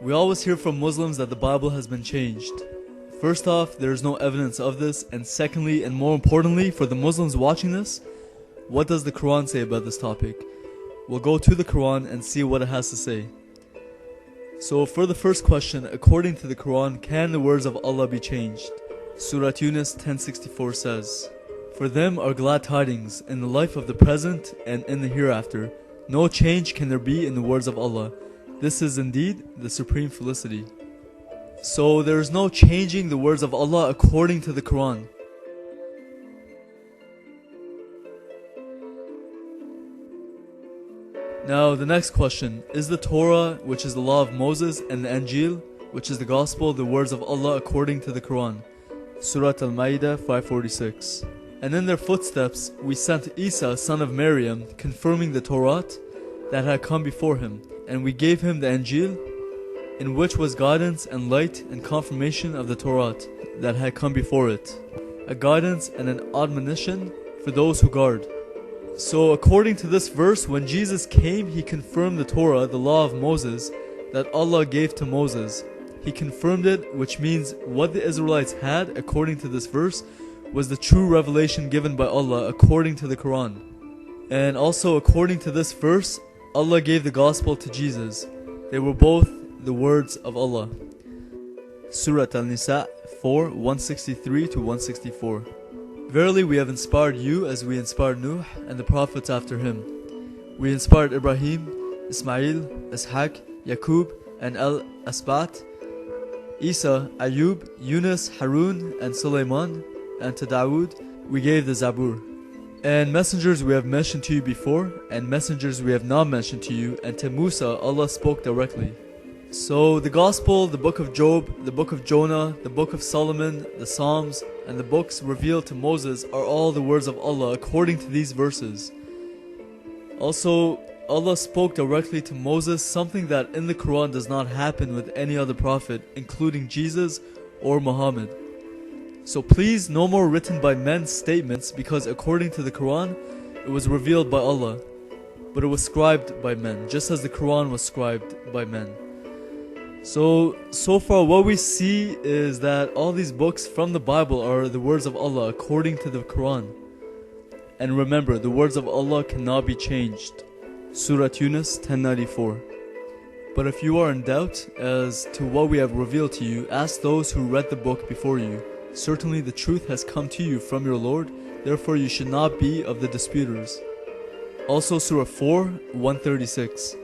We always hear from Muslims that the Bible has been changed. First off, there is no evidence of this, and secondly, and more importantly, for the Muslims watching this, what does the Quran say about this topic? We'll go to the Quran and see what it has to say. So for the first question, according to the Quran, can the words of Allah be changed? Surah Yunus 1064 says, "For them are glad tidings in the life of the present and in the hereafter. No change can there be in the words of Allah. This is indeed the supreme felicity." So there is no changing the words of Allah according to the Quran. Now the next question, is the Torah, which is the law of Moses, and the Injil, which is the gospel, the words of Allah according to the Quran? Surah Al-Ma'idah 546. "And in their footsteps we sent Isa son of Maryam, confirming the Torah that had come before him, and we gave him the Injil, in which was guidance and light and confirmation of the Torah that had come before it, a guidance and an admonition for those who guard." So according to this verse, when Jesus came, he confirmed the Torah, the law of Moses, that Allah gave to Moses. He confirmed it, which means what the Israelites had, according to this verse, was the true revelation given by Allah according to the Quran. And also according to this verse, Allah gave the gospel to Jesus. They were both the words of Allah. Surah Al-Nisa 4, 163 to 164. "Verily we have inspired you as we inspired Nuh and the prophets after him. We inspired Ibrahim, Ismail, Ishaq, Yaqub, and Al-Asbat, Isa, Ayub, Yunus, Harun, and Sulaiman, and to Dawood we gave the Zabur. And messengers we have mentioned to you before, and messengers we have not mentioned to you, and to Musa Allah spoke directly." So the Gospel, the book of Job, the book of Jonah, the book of Solomon, the Psalms, and the books revealed to Moses are all the words of Allah according to these verses. Also, Allah spoke directly to Moses, something that in the Quran does not happen with any other prophet, including Jesus or Muhammad. So please, no more written by men's statements, because according to the Quran, it was revealed by Allah, but it was scribed by men, just as the Quran was scribed by men. So far what we see is that all these books from the Bible are the words of Allah according to the Quran. And remember, the words of Allah cannot be changed. Surah Yunus 1094. "But if you are in doubt as to what we have revealed to you, ask those who read the book before you. Certainly the truth has come to you from your Lord, therefore you should not be of the disputers." Also Surah 4, 136.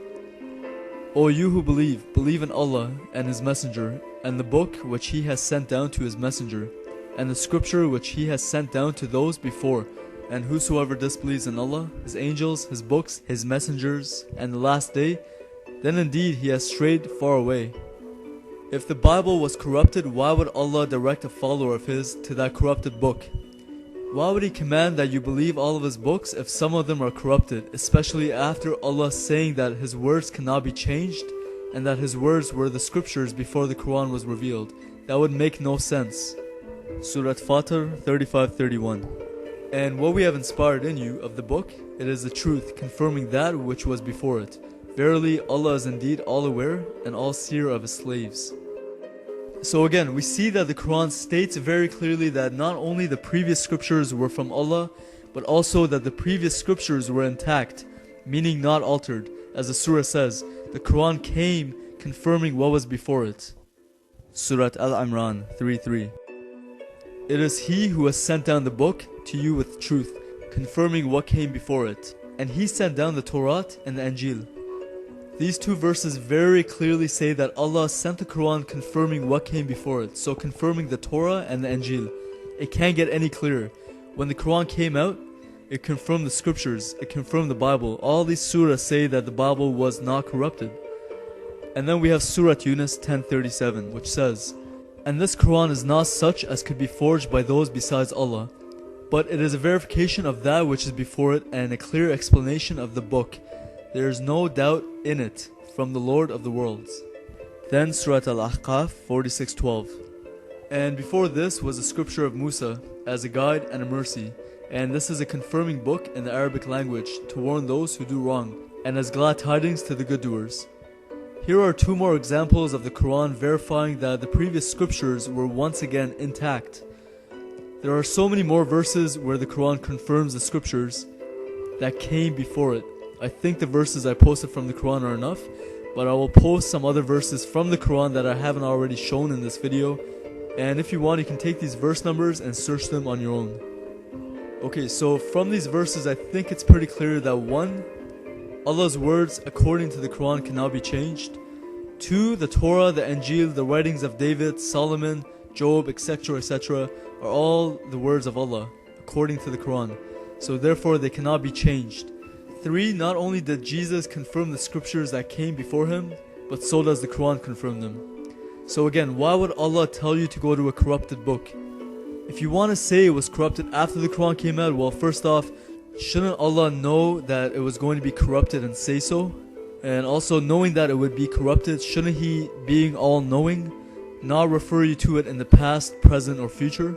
"O you who believe in Allah and His Messenger, and the book which He has sent down to His Messenger, and the scripture which He has sent down to those before, and whosoever disbelieves in Allah, His angels, His books, His messengers, and the last day, then indeed he has strayed far away." If the Bible was corrupted, why would Allah direct a follower of His to that corrupted book? Why would He command that you believe all of His books if some of them are corrupted, especially after Allah saying that His words cannot be changed and that His words were the scriptures before the Quran was revealed? That would make no sense. Surah Fatir 35-31. "And what we have inspired in you of the book, it is the truth, confirming that which was before it. Verily Allah is indeed all aware and all seer of His slaves." So again, we see that the Quran states very clearly that not only the previous scriptures were from Allah, but also that the previous scriptures were intact, meaning not altered. As the surah says, the Quran came confirming what was before it. Surah Al-Imran 3:3. "It is He who has sent down the book to you with truth, confirming what came before it. And He sent down the Torah and the Injil." These two verses very clearly say that Allah sent the Quran confirming what came before it, so confirming the Torah and the Injil. It can't get any clearer. When the Quran came out, it confirmed the scriptures, it confirmed the Bible. All these surahs say that the Bible was not corrupted. And then we have Surah Yunus 10:37, which says, "And this Quran is not such as could be forged by those besides Allah, but it is a verification of that which is before it and a clear explanation of the book. There is no doubt in it from the Lord of the worlds." Then Surah Al-Ahqaf 46:12. "And before this was the scripture of Musa as a guide and a mercy, and this is a confirming book in the Arabic language to warn those who do wrong, and as glad tidings to the good doers." Here are two more examples of the Quran verifying that the previous scriptures were once again intact. There are so many more verses where the Quran confirms the scriptures that came before it. I think the verses I posted from the Quran are enough, but I will post some other verses from the Quran that I haven't already shown in this video, and if you want you can take these verse numbers and search them on your own. Okay, so from these verses I think it's pretty clear that 1. Allah's words according to the Quran cannot be changed. 2. The Torah, the Injil, the writings of David, Solomon, Job, etc., etc. are all the words of Allah according to the Quran, so therefore they cannot be changed. 3. Not only did Jesus confirm the scriptures that came before him, but so does the Quran confirm them. So again, why would Allah tell you to go to a corrupted book? If you want to say it was corrupted after the Quran came out, well, first off, shouldn't Allah know that it was going to be corrupted and say so? And also, knowing that it would be corrupted, shouldn't He, being all-knowing, not refer you to it in the past, present, or future?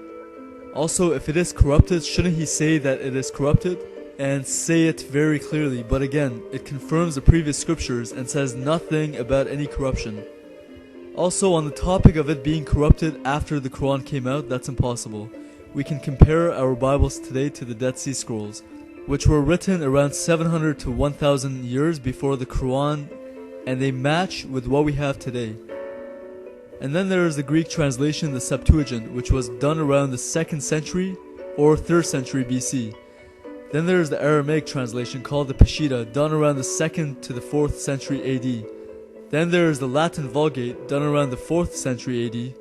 Also, if it is corrupted, shouldn't He say that it is corrupted? And say it very clearly. But again, it confirms the previous scriptures and says nothing about any corruption. Also, on the topic of it being corrupted after the Quran came out, that's impossible. We can compare our Bibles today to the Dead Sea Scrolls, which were written around 700 to 1000 years before the Quran, and they match with what we have today. And then there is the Greek translation, the Septuagint, which was done around the 2nd century or 3rd century BC. Then there is the Aramaic translation called the Peshitta, done around the 2nd to the 4th century AD. Then there is the Latin Vulgate, done around the 4th century AD.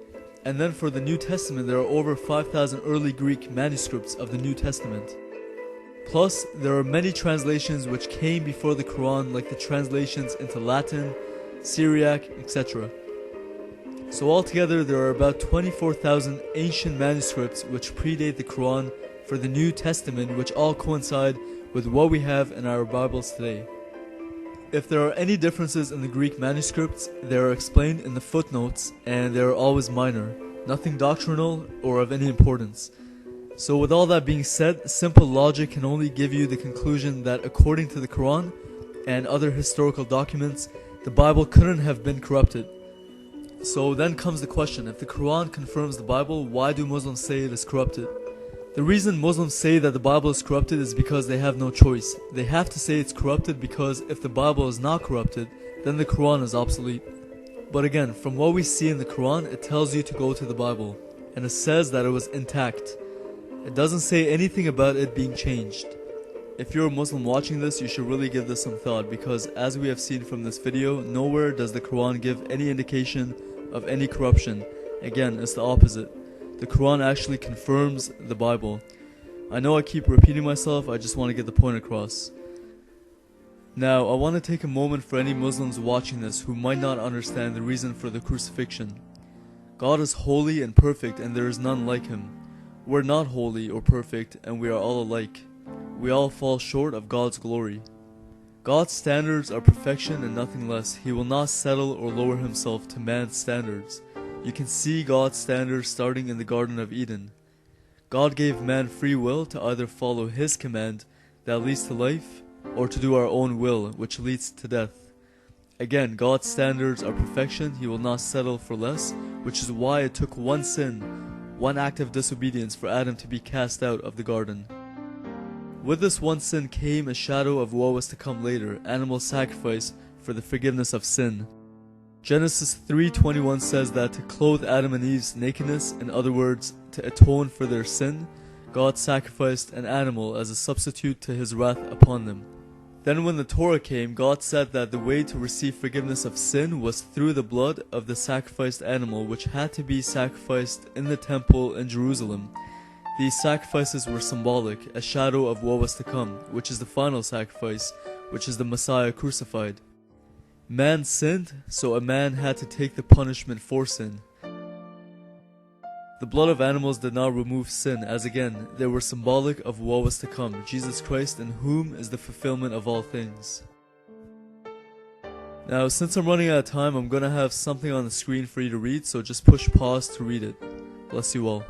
And then for the New Testament, there are over 5,000 early Greek manuscripts of the New Testament. Plus, there are many translations which came before the Quran, like the translations into Latin, Syriac, etc. So altogether, there are about 24,000 ancient manuscripts which predate the Quran for the New Testament, which all coincide with what we have in our Bibles today. If there are any differences in the Greek manuscripts, they are explained in the footnotes, and they are always minor, nothing doctrinal or of any importance. So with all that being said, simple logic can only give you the conclusion that according to the Quran and other historical documents, the Bible couldn't have been corrupted. So then comes the question, if the Quran confirms the Bible, why do Muslims say it is corrupted? The reason Muslims say that the Bible is corrupted is because they have no choice. They have to say it's corrupted because if the Bible is not corrupted, then the Quran is obsolete. But again, from what we see in the Quran, it tells you to go to the Bible, and it says that it was intact. It doesn't say anything about it being changed. If you're a Muslim watching this, you should really give this some thought, because as we have seen from this video, nowhere does the Quran give any indication of any corruption. Again, it's the opposite. The Quran actually confirms the Bible. I know I keep repeating myself, I just want to get the point across. Now, I want to take a moment for any Muslims watching this who might not understand the reason for the crucifixion. God is holy and perfect, and there is none like Him. We're not holy or perfect, and we are all alike. We all fall short of God's glory. God's standards are perfection and nothing less. He will not settle or lower Himself to man's standards. You can see God's standards starting in the Garden of Eden. God gave man free will to either follow His command that leads to life, or to do our own will, which leads to death. Again, God's standards are perfection. He will not settle for less, which is why it took one sin, one act of disobedience for Adam to be cast out of the garden. With this one sin came a shadow of what was to come later, animal sacrifice for the forgiveness of sin. Genesis 3:21 says that to clothe Adam and Eve's nakedness, in other words, to atone for their sin, God sacrificed an animal as a substitute to His wrath upon them. Then when the Torah came, God said that the way to receive forgiveness of sin was through the blood of the sacrificed animal, which had to be sacrificed in the temple in Jerusalem. These sacrifices were symbolic, a shadow of what was to come, which is the final sacrifice, which is the Messiah crucified. Man sinned, so a man had to take the punishment for sin. The blood of animals did not remove sin, as again, they were symbolic of what was to come, Jesus Christ, in whom is the fulfillment of all things. Now, since I'm running out of time, I'm going to have something on the screen for you to read, so just push pause to read it. Bless you all.